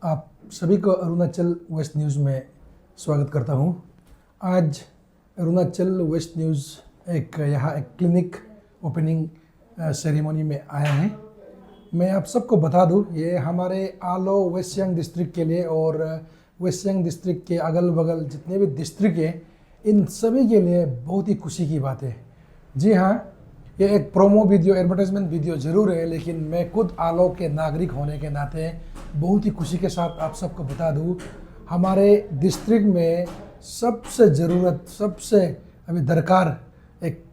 आप सभी को अरुणाचल वेस्ट न्यूज़ में स्वागत करता हूं। आज अरुणाचल वेस्ट न्यूज़ यहाँ एक क्लिनिक ओपनिंग सेरेमनी में आया है। मैं आप सबको बता दूं, ये हमारे आलो वेस्ट सियांग डिस्ट्रिक्ट के लिए और वेस्ट सियांग डिस्ट्रिक्ट के अगल बगल जितने भी डिस्ट्रिक्ट हैं, इन सभी के लिए बहुत ही खुशी की बात है। जी हाँ, ये एक प्रोमो वीडियो, एडवर्टाइजमेंट वीडियो ज़रूर है, लेकिन मैं खुद आलो के नागरिक होने के नाते बहुत ही खुशी के साथ आप सबको बता दूं, हमारे डिस्ट्रिक्ट में सबसे ज़रूरत, सबसे अभी दरकार एक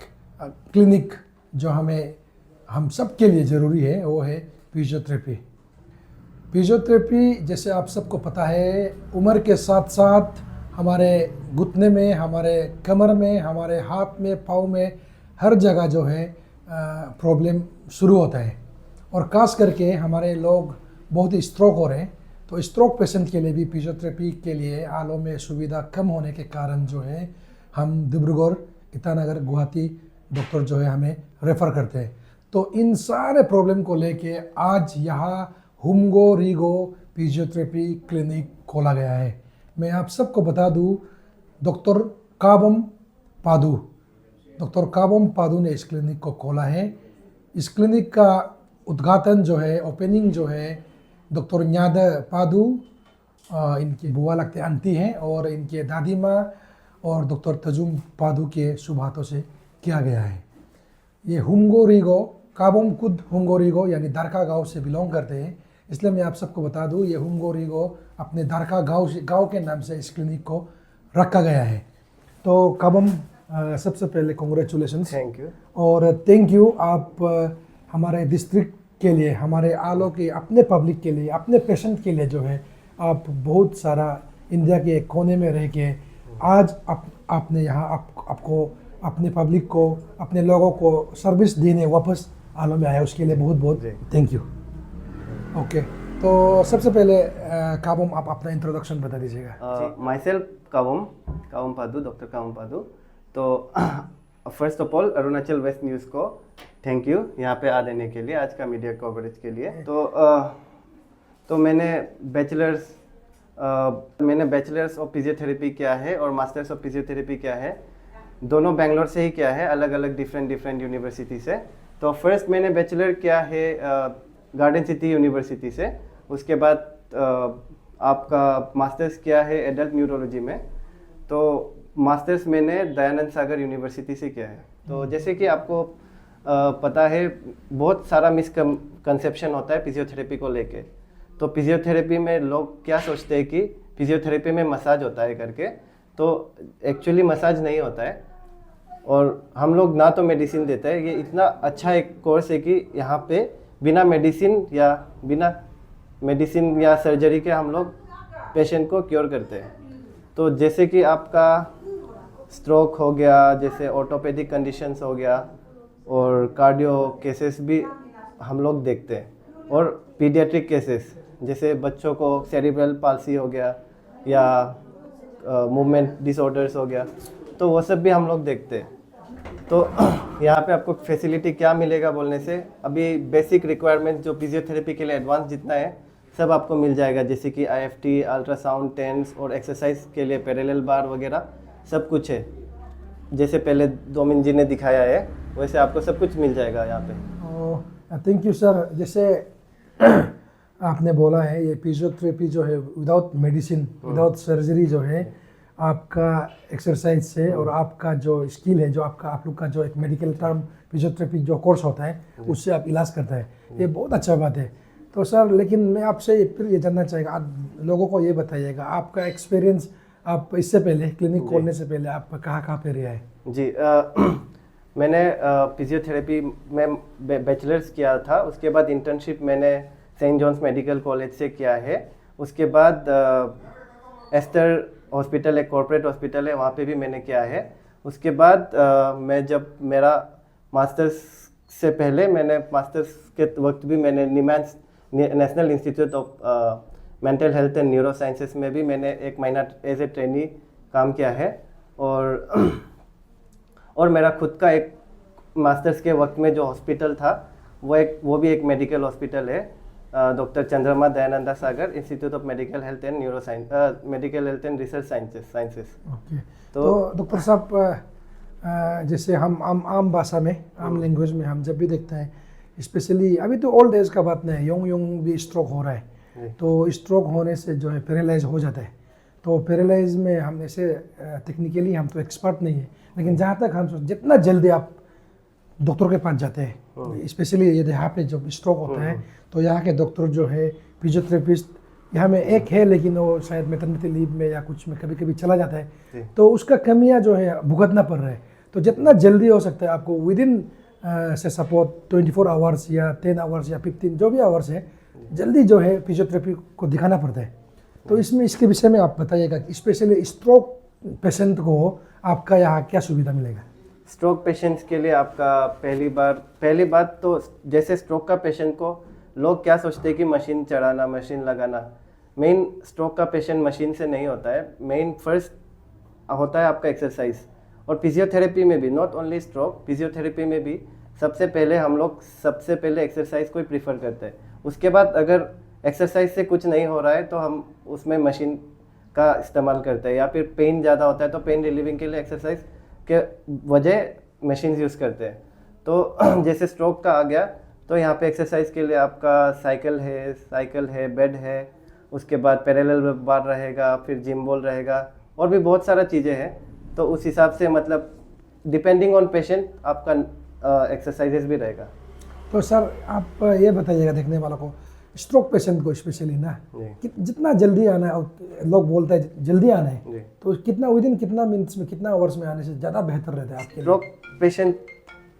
क्लिनिक जो हम सब के लिए ज़रूरी है, वो है फिजियोथेरेपी। फिजियोथेरेपी जैसे आप सबको पता है, उम्र के साथ साथ हमारे घुटने में, हमारे कमर में, हमारे हाथ में, पाँव में, हर जगह जो है प्रॉब्लम शुरू होता है। और खास करके हमारे लोग बहुत ही स्ट्रोक हो रहे हैं, तो स्ट्रोक पेशेंट के लिए भी फिजियोथेरेपी के लिए आलो में सुविधा कम होने के कारण जो है हम डिब्रूगढ़, ईटानगर, गुवाहाटी डॉक्टर जो है हमें रेफ़र करते हैं। तो इन सारे प्रॉब्लम को लेके आज यहाँ हुमगो रीगो फिजियोथेरेपी क्लिनिक खोला गया है। मैं आप सबको बता दूँ, डॉक्टर काबम पादू ने इस क्लिनिक को खोला है। इस क्लिनिक का उद्घाटन जो है, ओपनिंग जो है, डॉक्टर न्याद पादू, इनकी बुआ लगते आंटी हैं, और इनके दादी माँ और डॉक्टर तजुम पादू के शुभ हाथों से किया गया है। ये हुमगो रीगो, काबम खुद हुमगो रीगो यानी दारका गांव से बिलोंग करते हैं, इसलिए मैं आप सबको बता दूं, ये हुमगो रीगो अपने दारका गांव के नाम से इस क्लिनिक को रखा गया है। तो काबम, सबसे पहले कॉन्ग्रेचुलेशन, थैंक यू। और थैंक यू, आप हमारे डिस्ट्रिक्ट के लिए, हमारे आलो के अपने पब्लिक के लिए, अपने पेशेंट के लिए जो है आप बहुत सारा इंडिया के कोने में रह के आज आपने यहाँ आपको अपने पब्लिक को, अपने लोगों को सर्विस देने वापस आलो में आया, उसके लिए बहुत बहुत थैंक यू। ओके, तो सबसे पहले काबम, आप अपना इंट्रोडक्शन बता दीजिएगा। Myself Kabam Padu, doctor Kabam Padu. तो first of all Arunachal west news को थैंक यू यहाँ पे आ देने के लिए, आज का मीडिया कवरेज के लिए। तो मैंने बैचलर्स ऑफ फिजियोथेरेपी किया है और मास्टर्स ऑफ फिजियोथेरेपी किया है, दोनों बेंगलोर से ही किया है, अलग अलग डिफरेंट यूनिवर्सिटी से। तो फर्स्ट मैंने बैचलर किया है गार्डन सिटी यूनिवर्सिटी से, उसके बाद आपका मास्टर्स किया है एडल्ट न्यूरोलॉजी में। तो मास्टर्स मैंने दयानंद सागर यूनिवर्सिटी से किया है। तो जैसे कि आपको पता है, बहुत सारा मिसकंसेप्शन होता है फिजियोथेरेपी को लेके। तो फिजियोथेरेपी में लोग क्या सोचते हैं कि फिजियोथेरेपी में मसाज होता है करके, तो एक्चुअली मसाज नहीं होता है। और हम लोग ना तो मेडिसिन देते हैं, ये इतना अच्छा एक कोर्स है कि यहाँ पे बिना मेडिसिन या सर्जरी के हम लोग पेशेंट को क्योर करते हैं। तो जैसे कि आपका स्ट्रोक हो गया, जैसे ऑर्थोपेडिक कंडीशंस हो गया, और कार्डियो केसेस भी हम लोग देखते हैं, और पीडियाट्रिक केसेस जैसे बच्चों को सेरिब्रल पाल्सी हो गया या मूवमेंट डिसऑर्डर्स हो गया, तो वो सब भी हम लोग देखते हैं। तो यहाँ पे आपको फैसिलिटी क्या मिलेगा बोलने से, अभी बेसिक रिक्वायरमेंट जो फिजियोथेरेपी के लिए एडवांस जितना है सब आपको मिल जाएगा, जैसे कि IFT, अल्ट्रासाउंड, टेंस और एक्सरसाइज के लिए पैरेलल बार वगैरह सब कुछ है। जैसे पहले डोमिन जी ने दिखाया है, वैसे आपको सब कुछ मिल जाएगा यहाँ पे। Thank you sir. जैसे आपने बोला है, ये फिजियोथेरेपी जो है विदाउट मेडिसिन, विदाउट सर्जरी जो है, आपका एक्सरसाइज से और आपका जो स्किल है, जो आप लोग का जो एक मेडिकल टर्म फिजियोथेरेपी जो कोर्स होता है, उससे आप इलाज करता है, ये बहुत अच्छा बात है। तो सर, लेकिन मैं आपसे फिर ये जानना चाहेगा, आप लोगों को ये बताइएगा, आपका एक्सपीरियंस, आप इससे पहले क्लिनिक खोलने से पहले आप कहाँ पे रहा है? जी, मैंने फिजियोथेरेपी में बैचलर्स किया था, उसके बाद इंटर्नशिप मैंने सेंट जॉन्स मेडिकल कॉलेज से किया है। उसके बाद एस्टर हॉस्पिटल, एक कॉर्पोरेट हॉस्पिटल है, वहाँ पे भी मैंने किया है। उसके बाद मैं जब मेरा मास्टर्स से पहले, मैंने मास्टर्स के वक्त भी मैंने NIMHANS national institute of mental health and neurosciences में भी मैंने 1 महीना एज ए ट्रेनी काम किया है। और मेरा खुद का एक मास्टर्स के वक्त में जो हॉस्पिटल था, वो भी एक मेडिकल हॉस्पिटल है, doctor Chandrama Dayananda Sagar, institute of medical health and neuroscience, medical health and research sciences. Okay, तो डॉक्टर साहब जैसे हम आम भाषा में, आम लैंग्वेज में हम जब भी देखते हैं, स्पेशली अभी तो ओल्ड एज का बात नहीं, यंग भी स्ट्रोक हो रहा है, तो स्ट्रोक होने से जो है पैरालाइज हो जाता है। तो पैरालाइज में हम ऐसे टेक्निकली हम तो एक्सपर्ट नहीं है, लेकिन जहाँ तक हम जितना जल्दी आप डॉक्टर के पास जाते हैं, स्पेशली यदि यहाँ पे जब स्ट्रोक होता है तो यहाँ के डॉक्टर जो है फिजियोथेरेपिस्ट यहाँ में एक है, लेकिन वो शायद मैटरनिटी लीव में या कुछ में कभी कभी चला जाता है, तो उसका कमियां जो है भुगतना पड़ रहा है। तो जितना जल्दी हो सकता है आपको विद इन से सपोर्ट 24 आवर्स या 10 आवर्स या 15 जो भी आवर्स है, जल्दी जो है फिजियोथेरेपी को दिखाना पड़ता है। तो इसमें इसके विषय में आप बताइएगा कि स्पेशली स्ट्रोक पेशेंट को आपका यहाँ क्या सुविधा मिलेगा? स्ट्रोक पेशेंट्स के लिए आपका पहली बात तो जैसे स्ट्रोक का पेशेंट को लोग क्या सोचते हैं कि मशीन चढ़ाना, मशीन लगाना, मेन स्ट्रोक का पेशेंट मशीन से नहीं होता है। मेन फर्स्ट होता है आपका एक्सरसाइज। और फिजियोथेरेपी में भी, नॉट ओनली स्ट्रोक, फिजियोथेरेपी में भी सबसे पहले एक्सरसाइज को ही प्रीफर करते हैं। उसके बाद अगर एक्सरसाइज से कुछ नहीं हो रहा है तो हम उसमें मशीन का इस्तेमाल करते हैं, या फिर पेन ज़्यादा होता है तो पेन रिलीविंग के लिए एक्सरसाइज के वजह मशीन यूज़ करते हैं। तो जैसे स्ट्रोक का आ गया तो यहाँ पे एक्सरसाइज के लिए आपका साइकिल है, बेड है, उसके बाद पैरेलल बार रहेगा, फिर जिम बॉल रहेगा, और भी बहुत सारा चीज़ें हैं। तो उस हिसाब से मतलब डिपेंडिंग ऑन पेशेंट आपका एक्सरसाइजेस भी रहेगा। तो सर आप ये बताइएगा देखने वालों को, स्ट्रोक पेशेंट को स्पेशली ना जितना जल्दी आना है, और लोग बोलते हैं जल्दी आना है, तो कितना मिनट्स में, कितना आवर्स में आने से ज़्यादा बेहतर रहता है आपके लिए? स्ट्रोक पेशेंट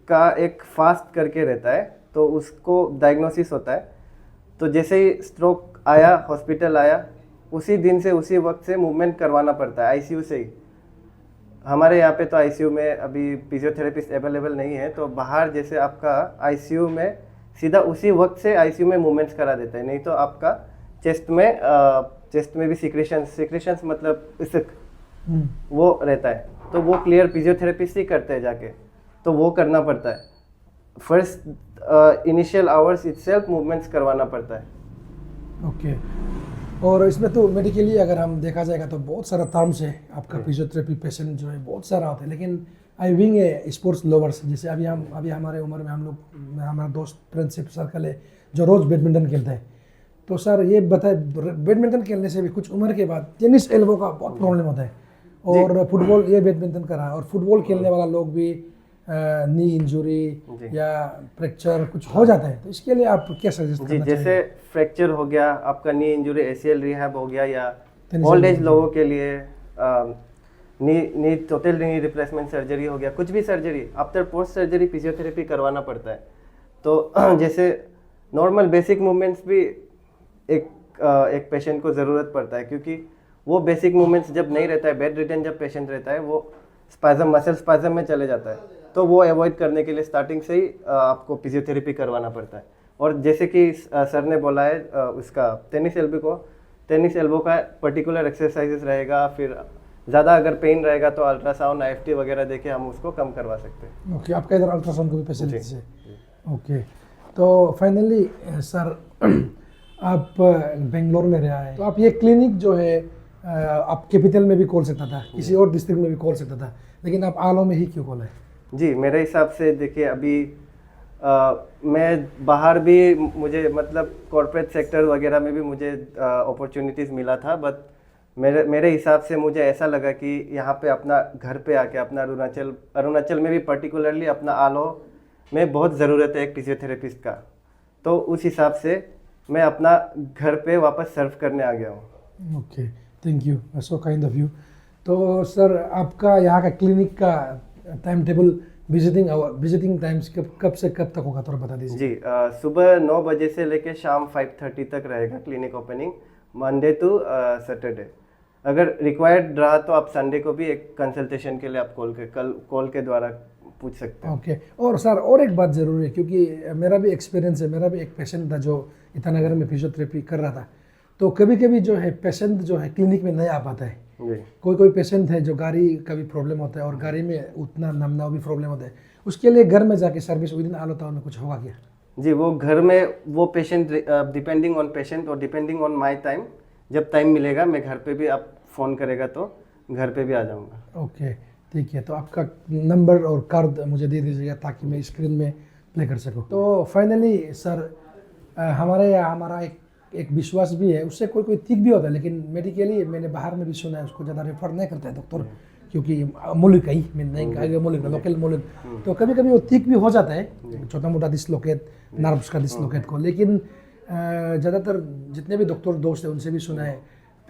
का एक फास्ट करके रहता है, तो उसको डायग्नोसिस होता है। तो जैसे ही स्ट्रोक आया, हॉस्पिटल आया, उसी दिन से उसी वक्त से मूवमेंट करवाना पड़ता है आईसीयू से ही। हमारे यहाँ पे तो आईसीयू में अभी फिजियोथेरेपिस्ट अवेलेबल नहीं है, तो बाहर जैसे आपका आईसीयू में सीधा उसी वक्त से आईसीयू में मूवमेंट्स करा देते हैं। नहीं तो आपका चेस्ट में भी सिक्रेशंस मतलब इसक वो रहता है, तो वो क्लियर फिजियोथेरेपिस्ट ही करते हैं जाके, तो वो करना पड़ता है। First initial hours itself movements करवाना पड़ता है। ओके, और इसमें तो मेडिकली अगर हम देखा जाएगा तो बहुत सारा टर्म्स है आपका। फिजियोथेरेपी पेशेंट जो है बहुत सारा होता है, लेकिन आई विंग है स्पोर्ट्स लवर्स, जैसे अभी हमारे उम्र में हम लोग, हमारा दोस्त फ्रेंडशिप सर्कल है जो रोज़ बैडमिंटन खेलता है। तो सर ये बताए, बैडमिंटन खेलने से भी कुछ उम्र के बाद टेनिस एल्बो का बहुत प्रॉब्लम होता है, और फुटबॉल, ये बैडमिंटन का रहा, और फुटबॉल खेलने वाला लोग भी नी इंजरी या फ्रैक्चर कुछ हो जाता है, तो इसके लिए आप क्या सजेस्ट करना चाहिए? जैसे फ्रैक्चर हो गया, आपका नी इंजरी, एसीएल रिहैब हो गया, या ओल्ड एज लोगों के लिए नी टोटल नी रिप्लेसमेंट सर्जरी हो गया, कुछ भी surgery, after post surgery physiotherapy करवाना पड़ता है। तो जैसे नॉर्मल बेसिक मूवमेंट्स भी एक पेशेंट को ज़रूरत पड़ता है, क्योंकि वो बेसिक मूवमेंट्स जब नहीं रहता है, बेड रिटर्न जब पेशेंट रहता है, वो मसल स्पाजम में चले जाता है, तो वो अवॉइड करने के लिए स्टार्टिंग से ही आपको फिजियोथेरेपी करवाना पड़ता है। और जैसे कि सर ने बोला है, उसका टेनिस एल्बो का पर्टिकुलर एक्सरसाइजेस रहेगा, फिर ज़्यादा अगर पेन रहेगा तो अल्ट्रासाउंड, आईएफटी वगैरह देके हम उसको कम करवा सकते हैं। ओके, आपका इधर अल्ट्रासाउंड की भी फैसिलिटीज है? ओके, तो फाइनली सर आप बेंगलोर में रहा है, तो आप ये क्लिनिक जो है आप कैपिटल में भी खोल सकता था, किसी और डिस्ट्रिक्ट में भी खोल सकता था, लेकिन आप आलो में ही क्यों खोला है? जी, मेरे हिसाब से देखिए, अभी मैं बाहर भी, मुझे मतलब कॉर्पोरेट सेक्टर वगैरह में भी मुझे अपॉर्चुनिटीज़ मिला था, बट मेरे हिसाब से मुझे ऐसा लगा कि यहाँ पे अपना घर पे आके, अपना अरुणाचल में भी पर्टिकुलरली अपना आलो में बहुत ज़रूरत है एक फिजियोथेरेपिस्ट का, तो उस हिसाब से मैं अपना घर पे वापस सर्व करने आ गया हूँ। Okay, thank you, so kind of you. तो सर आपका यहाँ का क्लिनिक का टाइम टेबल, विजिटिंग टाइम्स कब से कब तक होगा, थोड़ा बता दीजिए। जी, सुबह 9 बजे से लेके शाम 5:30 तक रहेगा clinic opening, Monday to Saturday. अगर रिक्वायर्ड रहा तो आप संडे को भी एक कंसल्टेशन के लिए आप कॉल के द्वारा पूछ सकते हैं। ओके, और सर और एक बात ज़रूरी है, क्योंकि मेरा भी एक्सपीरियंस है, मेरा भी एक पेशेंट था जो ईटानगर में फिजियोथेरेपी कर रहा था, तो कभी कभी जो है पेशेंट जो है क्लिनिक में नहीं आ पाता है। कोई पेशेंट है जो गाड़ी का भी प्रॉब्लम होता है, और गाड़ी में उतना नमना भी प्रॉब्लम होता है, उसके लिए घर में जाके service within Aalo town में कुछ होगा क्या? जी, वो घर में वो पेशेंट डिपेंडिंग ऑन पेशेंट और डिपेंडिंग ऑन माय टाइम, जब टाइम मिलेगा मैं घर पे भी, आप फ़ोन करेगा तो घर पे भी आ जाऊंगा। ओके, ठीक है। तो आपका नंबर और कार्ड मुझे दे दीजिएगा ताकि मैं स्क्रीन में प्ले कर सकूं। तो फाइनली सर, हमारे यहाँ हमारा एक विश्वास भी है, उससे कोई कोई ठीक भी होता है, लेकिन मेडिकली मैंने बाहर में भी सुना है उसको ज़्यादा रेफर नहीं करता है डॉक्टर, क्योंकि मुल्क ही मैं नहीं कहा मुल्क लोकल मुल्क, तो कभी कभी वो ठीक भी हो जाता है, छोटा मोटा डिसलोकेट, नर्व्स का डिसलोकेट को। लेकिन ज़्यादातर जितने भी डॉक्टर दोस्त हैं उनसे भी सुना है,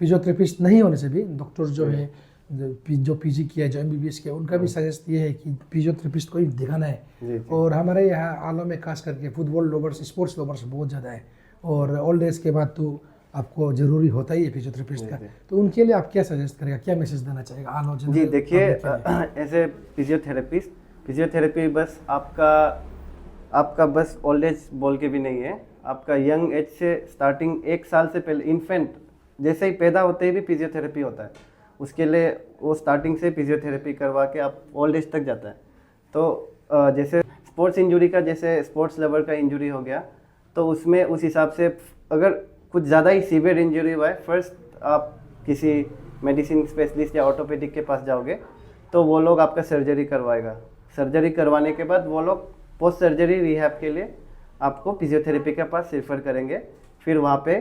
फिजियोथेरेपिस्ट नहीं होने से भी डॉक्टर जो है जो पीजी किया है, जो एमबीबीएस किया, उनका भी सजेस्ट ये है कि फिजियोथेरेपिस्ट को ही दिखाना है। और हमारे यहाँ आलम में खास करके फुटबॉल लवर्स, स्पोर्ट्स लवर्स बहुत ज़्यादा है, और ओल्ड एज के बाद तो आपको ज़रूरी होता ही है फिजियोथेरेपिस्ट का। तो उनके लिए आप क्या सजेस्ट करेगा, क्या मैसेज देना चाहेगा आलोचना? जी देखिए, एज ए फिजियोथेरेपिस्ट, फिजियोथेरेपी बस आपका बस ओल्ड एज बोल के भी नहीं है, आपका यंग एज से स्टार्टिंग 1 साल से पहले, इन्फेंट जैसे ही पैदा होते ही भी फिजियोथेरेपी होता है, उसके लिए वो स्टार्टिंग से फिजियोथेरेपी करवा के आप ओल्ड एज तक जाता है। तो जैसे स्पोर्ट्स इंजरी का, जैसे स्पोर्ट्स लेवल का इंजरी हो गया, तो उसमें उस हिसाब से अगर कुछ ज़्यादा ही सीवियर इंजरी हुआ है, फर्स्ट आप किसी मेडिसिन स्पेशलिस्ट या ऑर्थोपेडिक के पास जाओगे, तो वो लोग आपका सर्जरी करवाएगा। सर्जरी करवाने के बाद वो लोग पोस्ट सर्जरी रिहैब के लिए आपको फिजियोथेरेपी के पास रेफर करेंगे। फिर वहाँ पे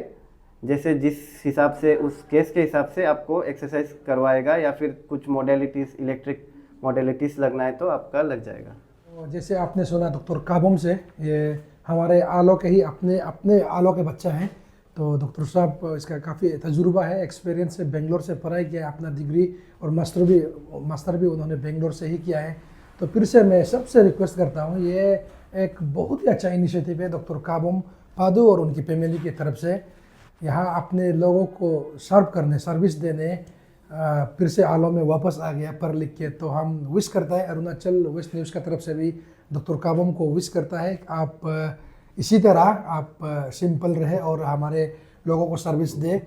जैसे जिस हिसाब से, उस केस के हिसाब से आपको एक्सरसाइज करवाएगा, या फिर कुछ मॉडलिटीज़, इलेक्ट्रिक मॉडलिटीज़ लगना है तो आपका लग जाएगा। तो जैसे आपने सुना डॉक्टर काबम से, ये हमारे आलो के ही अपने आलो के बच्चा हैं, तो डॉक्टर साहब इसका काफ़ी तजुर्बा है, एक्सपीरियंस है, बेंगलोर से पढ़ाई किया है, अपना डिग्री और मास्टर भी उन्होंने बेंगलोर से ही किया है। तो फिर से मैं सबसे रिक्वेस्ट करता हूँ, ये एक बहुत ही अच्छा इनिशिएटिव है डॉक्टर काबम पादू और उनकी फैमिली की तरफ से, यहाँ अपने लोगों को सर्व करने, सर्विस देने फिर से आलो में वापस आ गया पढ़ लिख के। तो हम विश करता है, अरुणाचल वेस्ट न्यूज़ का तरफ से भी डॉक्टर काबम को विश करता है, आप इसी तरह आप सिंपल रहे और हमारे लोगों को सर्विस दे।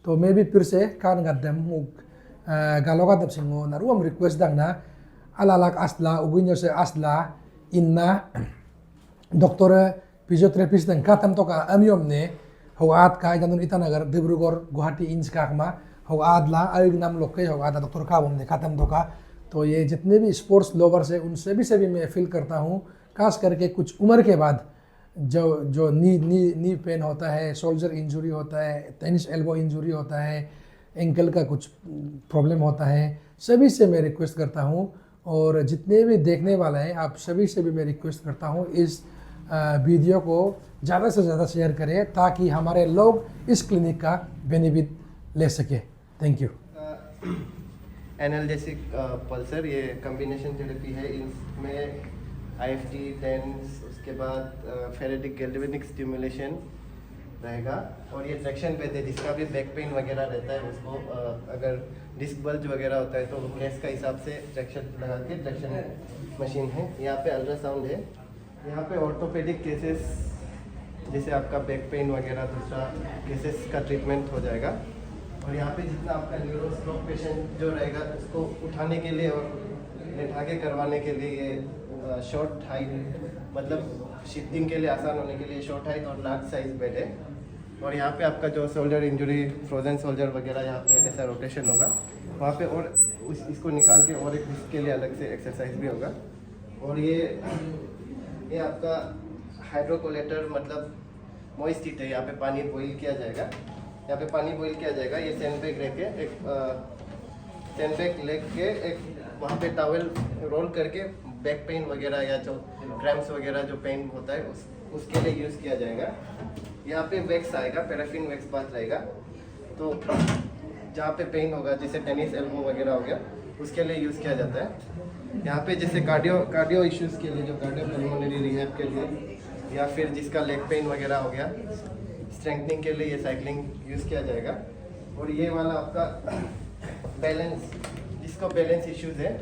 तो मैं भी फिर से कान गद्दम गालोगा दब सिंगो नरुम रिक्वेस्ट दंगना अलालाक असला उगुन्यो से असला इन्ना डॉक्टर फिजियोथेरेपिस्ट दंग कातम तो का अनियम ने हवात का जानून ईटानगर डिब्रूगढ़ गुवाहाटी इंच का खमा हवादला आयुग नाम लोग के हवादा डॉक्टर काबम ने कातम तो का। तो ये जितने भी स्पोर्ट्स लोवर्स है उनसे भी मैं फील करता हूँ, खास करके कुछ उम्र के बाद जो नी पेन होता है, शोल्डर इंजरी होता है, टेनिस एल्बो इंजरी होता है, एंकल का कुछ प्रॉब्लम होता है, सभी से मैं रिक्वेस्ट करता हूँ, और जितने भी देखने वाले हैं आप सभी से भी मैं रिक्वेस्ट करता हूँ, इस वीडियो को ज़्यादा से ज़्यादा शेयर करें ताकि हमारे लोग इस क्लिनिक का बेनिफिट ले सके। Thank you. एनाल्जेसिक पल्सर, ये कम्बिनेशन थेरेपी है, इसमें IFT, टेंस, उसके बाद फेरेटिक गैल्वेनिक स्टिमुलेशन रहेगा, और ये ट्रैक्शन पे है, जिसका भी बैक पेन वगैरह रहता है उसको अगर डिस्क बल्ज वगैरह होता है तो केस का हिसाब से ट्रैक्शन लगा के, ट्रैक्शन मशीन है। यहाँ पे अल्ट्रासाउंड है, यहाँ पे ऑर्थोपेडिक केसेस जैसे आपका बैक पेन वगैरह दूसरा केसेस का ट्रीटमेंट हो जाएगा। और यहाँ पे जितना आपका न्यूरोस्ट्रोक पेशेंट जो रहेगा उसको उठाने के लिए और लेटा के करवाने के लिए ये शॉर्ट हाइट, मतलब शिफ्टिंग के लिए आसान होने के लिए शॉर्ट हाइट और लार्ज साइज बेड है। और यहाँ पे आपका जो शोल्डर इंजरी, फ्रोजन शोल्डर वगैरह, यहाँ पे ऐसा रोटेशन होगा, वहाँ पे और इसको निकाल के और एक इसके लिए अलग से एक्सरसाइज भी होगा। और ये आपका हाइड्रोकोलेटर, मतलब मॉइस्ट हीट है, यहाँ पे पानी बॉईल किया जाएगा, यहाँ पे पानी बॉईल किया जाएगा। ये सैंडबैग रख के एक सैंडबैग लेके एक वहाँ पे टॉवल रोल करके बैक पेन वगैरह या जो क्रैम्प्स वगैरह जो पेन होता है उसके लिए यूज़ किया जाएगा। यहाँ पे वैक्स आएगा, पैराफिन वैक्स बात रहेगा, तो जहाँ पे पेन होगा जैसे टेनिस एल्बो वगैरह हो गया उसके लिए यूज़ किया जाता है। यहाँ पे जैसे कार्डियो इश्यूज़ के लिए, जो कार्डियोपल्मोनरी रिहैब के लिए, या फिर जिसका लेग पेन वगैरह हो गया, स्ट्रेंथनिंग के लिए ये साइकिलिंग यूज़ किया जाएगा। और ये वाला आपका बैलेंस, जिसको बैलेंस इश्यूज़ है,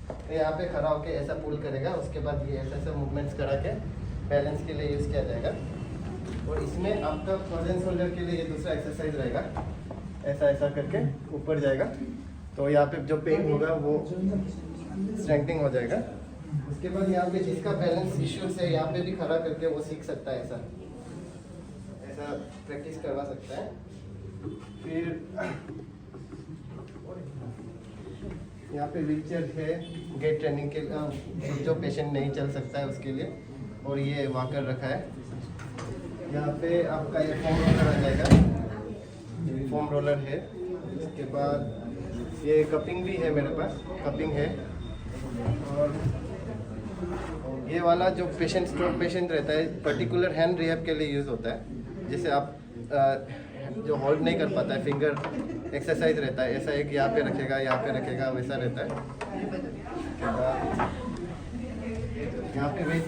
तो यहाँ पे खड़ा होके ऐसा पुल करेगा, उसके बाद ये ऐसे मूवमेंट्स करा के बैलेंस के लिए यूज़ किया जाएगा। और इसमें आपका फ्रोजन शोल्डर के लिए ये दूसरा एक्सरसाइज रहेगा, ऐसा ऐसा करके ऊपर जाएगा, तो यहाँ पे जो पेन होगा वो स्ट्रेंथनिंग हो जाएगा। उसके बाद यहाँ पे जिसका बैलेंस इश्यूज है यहाँ पे भी खड़ा करके वो सीख सकता है, ऐसा ऐसा प्रैक्टिस करवा सकता है। फिर यहाँ पे व्हीलचेयर है गेट ट्रेनिंग के लिए, जो पेशेंट नहीं चल सकता है उसके लिए, और ये वॉकर रखा है। यहाँ पे आपका ये फोम रोलर आ जाएगा, फोम रोलर है। उसके बाद ये कपिंग भी है मेरे पास, कपिंग है। और ये वाला जो पेशेंट स्ट्रोक पेशेंट रहता है पर्टिकुलर हैंड रिहैब के लिए यूज़ होता है। जैसे आप जो होल्ड नहीं कर पाता है, फिंगर एक्सरसाइज रहता है, ऐसा एक यहाँ पे रखेगा, यहाँ पे रखेगा, वैसा रहता है। यहाँ पे वेट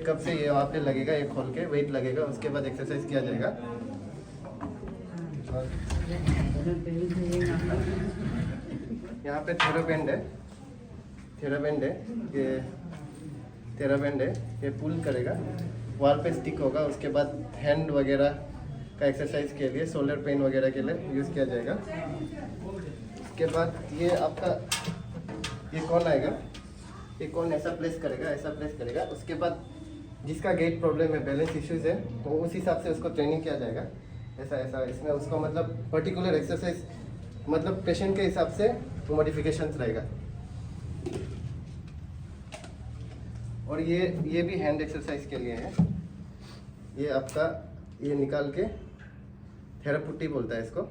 कप से ये वहाँ पे लगेगा, एक खोल के वेट लगेगा, उसके बाद एक्सरसाइज किया जाएगा। यहाँ पे थेराबैंड है, ये पुल करेगा, वॉल पे स्टिक होगा। उसके बाद हैंड वगैरह का एक्सरसाइज के लिए, शोल्डर पेन वगैरह के लिए यूज़ किया जाएगा। उसके बाद ये आपका ये कौन आएगा, ये कौन ऐसा प्लेस करेगा। उसके बाद जिसका गेट प्रॉब्लम है, बैलेंस इश्यूज है, तो उस हिसाब से उसको ट्रेनिंग किया जाएगा। ऐसा इसमें उसको मतलब पर्टिकुलर एक्सरसाइज मतलब पेशेंट के हिसाब से मॉडिफिकेशंस रहेगा। और ये भी हैंड एक्सरसाइज के लिए है। ये आपका ये निकाल के थेरापुट्टी बोलता है इसको।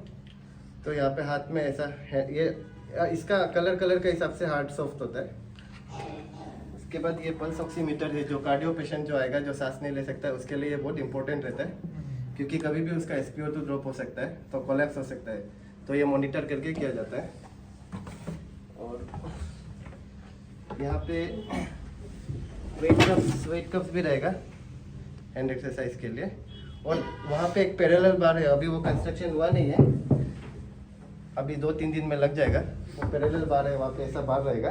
तो यहाँ पे हाथ में ऐसा है, ये इसका कलर के हिसाब से हार्ड सॉफ्ट होता है। उसके बाद ये पल्स ऑक्सीमीटर है, जो कार्डियो पेशेंट जो आएगा, जो सांस नहीं ले सकता है, उसके लिए ये बहुत इंपॉर्टेंट रहता है, क्योंकि कभी भी उसका SpO2 ड्रॉप हो सकता है, तो कोलैप्स हो सकता है। तो ये मॉनिटर करके किया जाता है। और यहाँ पे वेट कप्स भी रहेगा हैंड एक्सरसाइज के लिए। और वहाँ पे एक पैरेलल बार है, अभी वो कंस्ट्रक्शन हुआ नहीं है, अभी 2-3 दिन में लग जाएगा। वो पैरेलल बार है, वहाँ पे ऐसा बार रहेगा।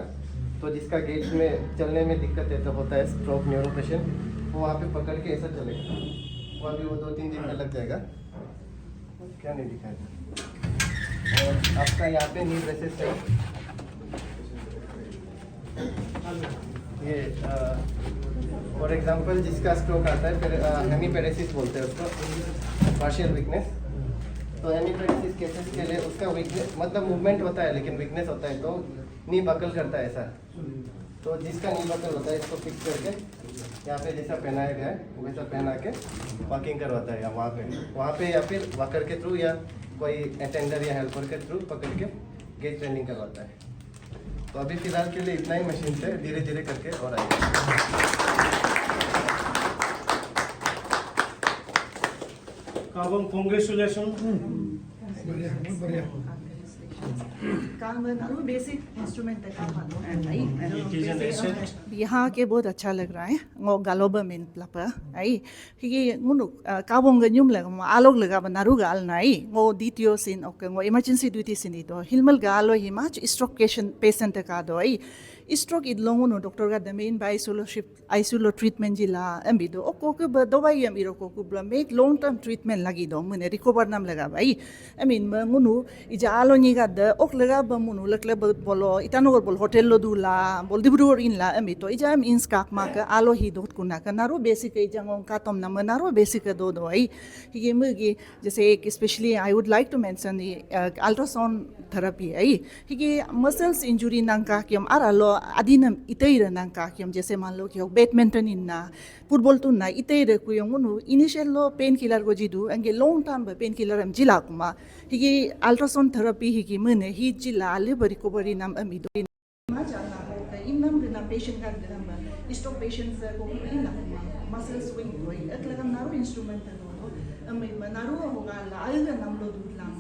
तो जिसका गेट में चलने में दिक्कत है, तो होता है स्ट्रोक न्यूरो पेशेंट, वो वहाँ पे पकड़ के ऐसा चलेगा। वो अभी वो 2-3 दिन में लग जाएगा। क्या नहीं दिखाया। और आपका यहाँ पे नी ब्रेसेस है, ये फॉर एग्जांपल जिसका स्ट्रोक आता है, फिर हेमीपेरेसिस बोलते हैं उसको, पार्शियल वीकनेस। तो हेमीपेरेसिस केसेस के लिए उसका वीकनेस मतलब मूवमेंट होता है लेकिन वीकनेस होता है, तो नी बकल करता है ऐसा। तो जिसका नी बकल होता है, इसको फिक्स करके यहाँ पे जैसा पहनाया गया है वैसा पहना के वॉकिंग करवाता है, या वहाँ पे या फिर वॉकर के थ्रू या कोई अटेंडर या हेल्पर के थ्रू पकड़ के गेट ट्रेनिंग करवाता है। तो अभी फिलहाल के लिए इतना ही मशीन से, धीरे धीरे करके और आएगा। काबम, कांग्रेचुलेशन। बढ़िया, बहुत बढ़िया। बेसिक इंस्ट्रूमेंट है। यहाँ के बहुत अच्छा लग रहा है। वो गालोबा मेन प्लापा आई कि मुनु काबोंग न्यूम लगा आलोग लगा बनारू गाल नाई वो DTO सिन ओके वो इमरजेंसी ड्यूटी सिन दो हिलमल गालो हिमाच स्ट्रोक पेशेंट का दो आई स्ट्रोक इदलोंग नो डॉक्टर का द मेन बाय आइसोलो ट्रीटमेंट जिला एमबी दो ओको के दवाई एमबी रो को ब्ला मेक लॉन्ग टर्म ट्रीटमेंट लगी दो मुने रिकवर नाम लगा भाई आई मीन मुनु इजा आलो निगा द ओक लगा ब मुनु लकले बोलो इटानगर बोल होटल लो दुला बोल डिब्रुगढ़ इनला एमबी तो इजा एम इंस काक मा का आलो ही दोत कुना का नारो बेसिक इजांग का तम ना नारो बेसिक दो दो आई ये मुगी जैसे एक specially I would like to mention the ultrasound therapy I कि मसल्स इंजुरी नंका कि हम आरालो आदिनम इतेर नंका कि हम जैसे मान लो कि बैडमिंटन इन्ना फुटबॉल तो ना इतेर को यंगुनु इनिशियल लो पेन किलर को जिदु अंगे लॉन्ग टर्म पेन किलर हम जिला कुमा कि अल्ट्रासाउंड थेरेपी ही कि मने ही जिला ले बरी को बरी नाम अमिदो मा जाना हो इनम ना पेशेंट का नंबर स्ट्रोक पेशेंट्स को इना मसल स्विंग को अतलगम नारो इंस्ट्रूमेंट दो अमे नारो होगा लाल नाम लो दूध लाम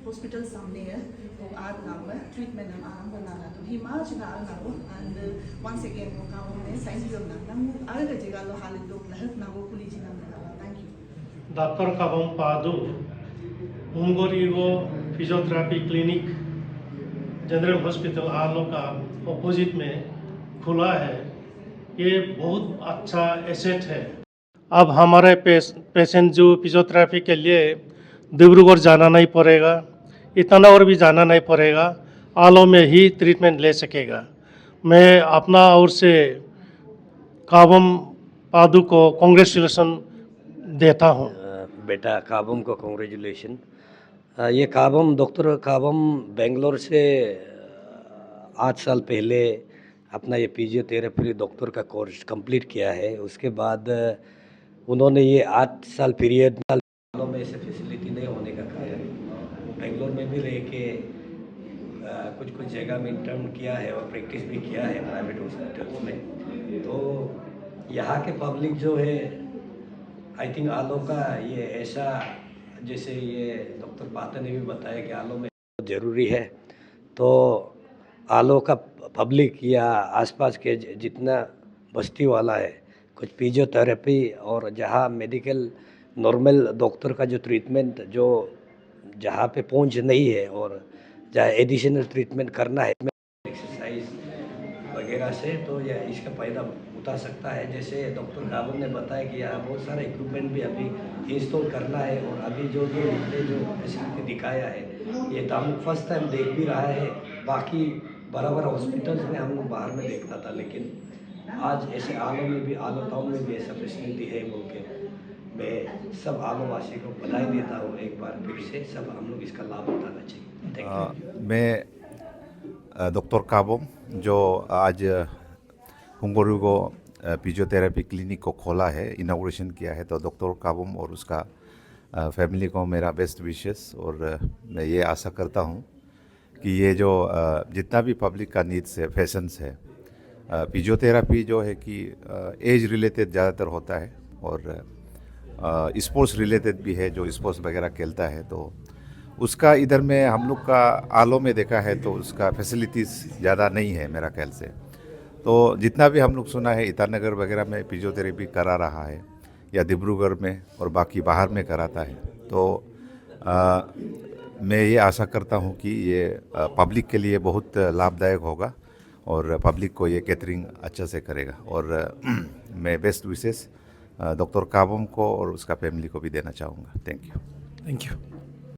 हॉस्पिटल सामने है तो आज नाम ट्रीटमेंट हम आराम बनाना तो हिमाच ना नारो एंड वंस अगेन वो काम ने थैंक यू ना नम आगे जगह लो हाल तो लहत ना वो पुलिस नाम लगा thank you doctor Kabam Padu उमगोरीगो physiotherapy clinic general hospital Aalo का अपोजिट में खुला है। ये बहुत अच्छा एसेट है। अब हमारे पेशेंट जो फिजियोथेरेपी के लिए डिब्रूगढ़ जाना नहीं पड़ेगा, इटानगर भी जाना नहीं पड़ेगा, आलो में ही ट्रीटमेंट ले सकेगा। मैं अपना ओर से काबम पादु को कांग्रेचुलेसन देता हूँ। बेटा काबम को कॉन्ग्रेचुलेशन। ये काबम डॉक्टर काबम बेंगलोर से 8 साल पहले अपना ये फिजियोथेरेपी डॉक्टर का कोर्स कंप्लीट किया है। उसके बाद उन्होंने ये 8 साल पीरियड में ऐसे फैसिलिटी नहीं होने का कारण वो बेंगलोर में भी रह के कुछ कुछ जगह में इंटर्न किया है और प्रैक्टिस भी किया है प्राइवेट हॉस्पिटल्स में। तो यहाँ के पब्लिक जो है आई थिंक आलो का ये ऐसा, जैसे ये डॉक्टर पाता ने भी बताया कि आलो में ज़रूरी है, तो आलो का पब्लिक या आसपास के जितना बस्ती वाला है कुछ फिजियोथेरेपी और जहाँ मेडिकल नॉर्मल डॉक्टर का जो ट्रीटमेंट जो जहाँ पे पहुँच नहीं है और जहाँ एडिशनल ट्रीटमेंट करना है एक्सरसाइज वगैरह से, तो यह इसका फ़ायदा उठा सकता है। जैसे डॉक्टर काबुल ने बताया कि यहाँ बहुत सारा इक्विपमेंट भी अभी इंस्टॉल करना है और अभी जो फैसिलिटी दिखाया है ये तो हम फर्स्ट टाइम देख भी रहा है। बाकी बराबर हॉस्पिटल्स में हम लोग बाहर में देखता था, लेकिन आज ऐसे आलो में भी, आलो टाउन में भी ऐसा फैसिलिटी है बोल के मैं सब आलोवासी को बधाई देता हूँ। एक बार फिर से सब हम लोग इसका लाभ उठाना चाहिए। Thank you. मैं डॉक्टर काबोम जो आज हुंगोरुगो फिजियोथेरेपी क्लिनिक को खोला है, इनाग्रेशन किया है, तो डॉक्टर काबोम और उसका फैमिली को मेरा बेस्ट विशेस। और मैं ये आशा करता हूँ कि ये जो जितना भी पब्लिक का नीड्स है, फैशंस है, फिजियोथेरेपी जो है कि एज रिलेटेड ज़्यादातर होता है और स्पोर्ट्स रिलेटेड भी है, जो स्पोर्ट्स वगैरह खेलता है, तो उसका इधर में हम लोग का आलो में देखा है तो उसका फैसिलिटीज़ ज़्यादा नहीं है मेरा ख्याल से। तो जितना भी हम लोग सुना है ईटानगर वगैरह में फिजियोथेरेपी करा रहा है या डिब्रूगढ़ में और बाकी बाहर में कराता है, तो मैं ये आशा करता हूँ कि ये पब्लिक के लिए बहुत लाभदायक होगा और पब्लिक को ये कैटरिंग अच्छा से करेगा। और मैं बेस्ट विशेस डॉक्टर काबोम को और उसका फैमिली को भी देना चाहूँगा। Thank you. Thank you.